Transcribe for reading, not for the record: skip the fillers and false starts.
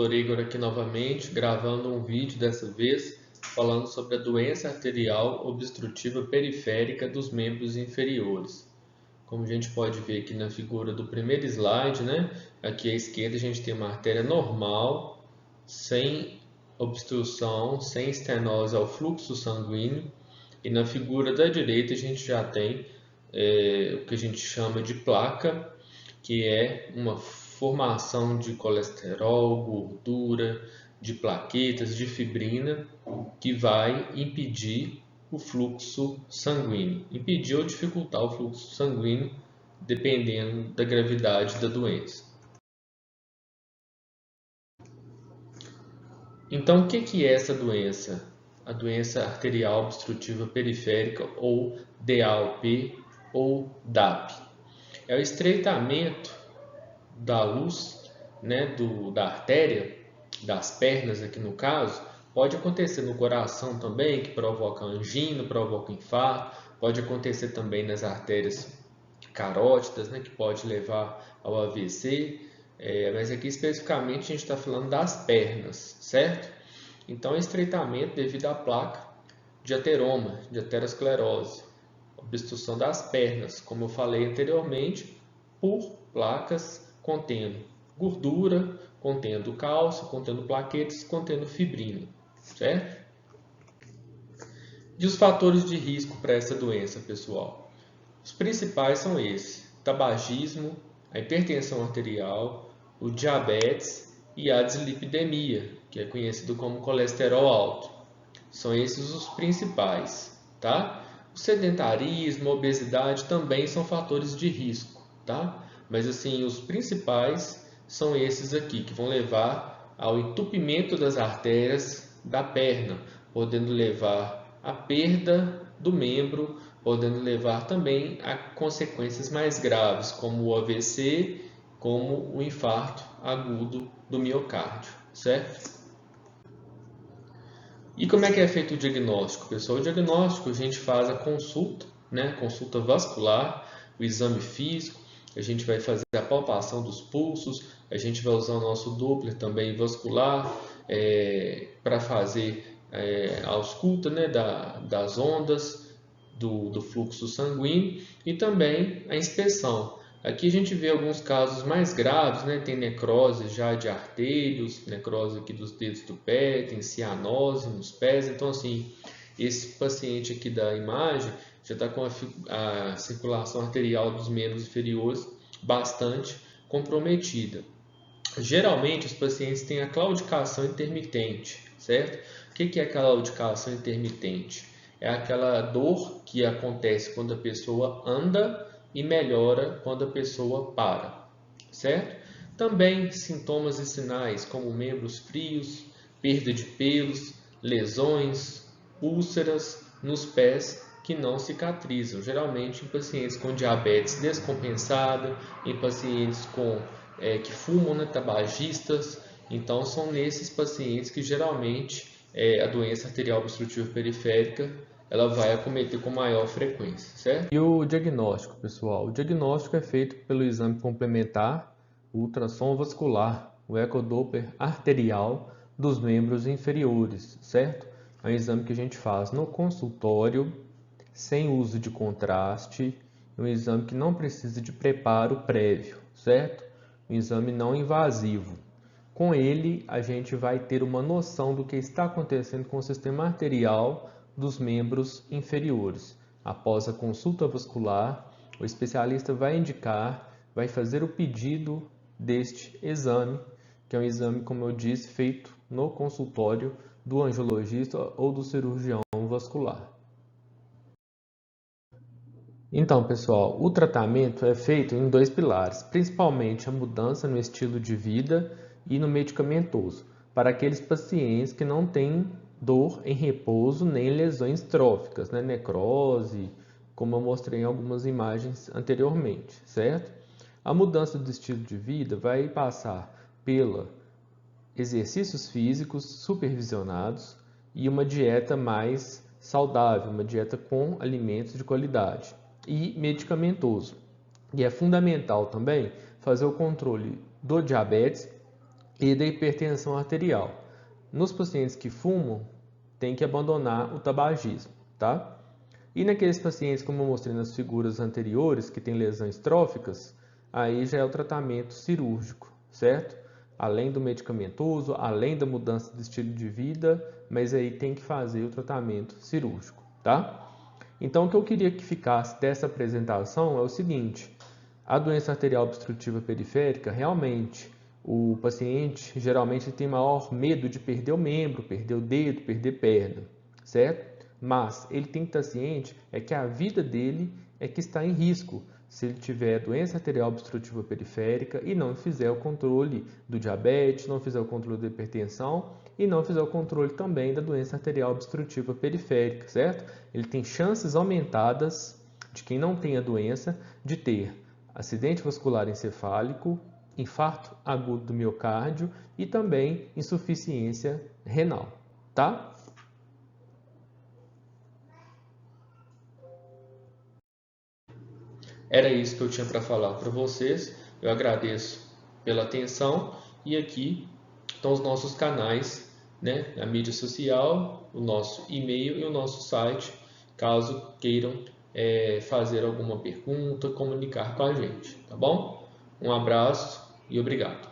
Igor aqui novamente, gravando um vídeo dessa vez, falando sobre a doença arterial obstrutiva periférica dos membros inferiores. Como a gente pode ver aqui na figura do primeiro slide, né? Aqui à esquerda a gente tem uma artéria normal, sem obstrução, sem estenose ao fluxo sanguíneo. E na figura da direita a gente já tem o que a gente chama de placa, que é uma formação de colesterol, gordura, de plaquetas, de fibrina, que vai impedir o fluxo sanguíneo, impedir ou dificultar o fluxo sanguíneo, dependendo da gravidade da doença. Então, o que é essa doença? A doença arterial obstrutiva periférica, ou DAOP, ou DAP. É o estreitamento da luz, né, da artéria, das pernas aqui no caso. Pode acontecer no coração também, que provoca angina, provoca infarto. Pode acontecer também nas artérias carótidas, né, que pode levar ao AVC. Mas aqui especificamente a gente está falando das pernas, certo? Então, estreitamento devido à placa de ateroma, de aterosclerose, obstrução das pernas, como eu falei anteriormente, por placas contendo gordura, contendo cálcio, contendo plaquetas, contendo fibrina, certo? E os fatores de risco para essa doença, pessoal? Os principais são esses: tabagismo, a hipertensão arterial, o diabetes e a dislipidemia, que é conhecido como colesterol alto. São esses os principais, tá? O sedentarismo, a obesidade também são fatores de risco, tá? Mas assim, os principais são esses aqui, que vão levar ao entupimento das artérias da perna, podendo levar à perda do membro, podendo levar também a consequências mais graves, como o AVC, como o infarto agudo do miocárdio, certo? E como é que é feito o diagnóstico, pessoal? O diagnóstico a gente faz a consulta, né? Consulta vascular, o exame físico, a gente vai fazer a palpação dos pulsos, a gente vai usar o nosso Doppler também vascular para fazer a ausculta, né? das ondas do fluxo sanguíneo e também a inspeção. Aqui a gente vê alguns casos mais graves, né? Tem necrose já de artérios, necrose aqui dos dedos do pé, tem cianose nos pés. Então, assim, esse paciente aqui da imagem já está com a circulação arterial dos membros inferiores bastante comprometida. Geralmente, os pacientes têm a claudicação intermitente, certo? O que é a claudicação intermitente? É aquela dor que acontece quando a pessoa anda e melhora quando a pessoa para, certo? Também sintomas e sinais como membros frios, perda de pelos, lesões, úlceras nos pés que não cicatrizam, geralmente em pacientes com diabetes descompensada, em pacientes que fumam, né, tabagistas. Então, são nesses pacientes que geralmente a doença arterial obstrutiva periférica ela vai acometer com maior frequência, certo? E o diagnóstico, pessoal? O diagnóstico é feito pelo exame complementar, o ultrassom vascular, o ecodoppler arterial dos membros inferiores, certo? É um exame que a gente faz no consultório, sem uso de contraste, um exame que não precisa de preparo prévio, certo? Um exame não invasivo. Com ele, a gente vai ter uma noção do que está acontecendo com o sistema arterial dos membros inferiores. Após a consulta vascular, o especialista vai indicar, vai fazer o pedido deste exame, que é um exame, como eu disse, feito no consultório do angiologista ou do cirurgião vascular. Então, pessoal, o tratamento é feito em dois pilares, principalmente a mudança no estilo de vida e no medicamentoso, para aqueles pacientes que não têm dor em repouso nem lesões tróficas, né? Necrose, como eu mostrei em algumas imagens anteriormente, certo? A mudança do estilo de vida vai passar pela exercícios físicos supervisionados e uma dieta mais saudável, uma dieta com alimentos de qualidade e medicamentoso. E é fundamental também fazer o controle do diabetes e da hipertensão arterial. Nos pacientes que fumam, tem que abandonar o tabagismo, tá? E naqueles pacientes, como eu mostrei nas figuras anteriores, que têm lesões tróficas, aí já é o tratamento cirúrgico, certo? Além do medicamentoso, além da mudança de estilo de vida, mas aí tem que fazer o tratamento cirúrgico, tá? Então, o que eu queria que ficasse dessa apresentação é o seguinte: a doença arterial obstrutiva periférica, realmente, o paciente geralmente tem maior medo de perder o membro, perder o dedo, perder perna, certo? Mas ele tem que estar ciente que a vida dele é que está em risco se ele tiver doença arterial obstrutiva periférica e não fizer o controle do diabetes, não fizer o controle da hipertensão e não fizer o controle também da doença arterial obstrutiva periférica, certo? Ele tem chances aumentadas de quem não tem a doença de ter acidente vascular encefálico, infarto agudo do miocárdio e também insuficiência renal, tá? Era isso que eu tinha para falar para vocês. Eu agradeço pela atenção e aqui estão os nossos canais, né? A mídia social, o nosso e-mail e o nosso site, caso queiram fazer alguma pergunta, comunicar com a gente, tá bom? Um abraço e obrigado.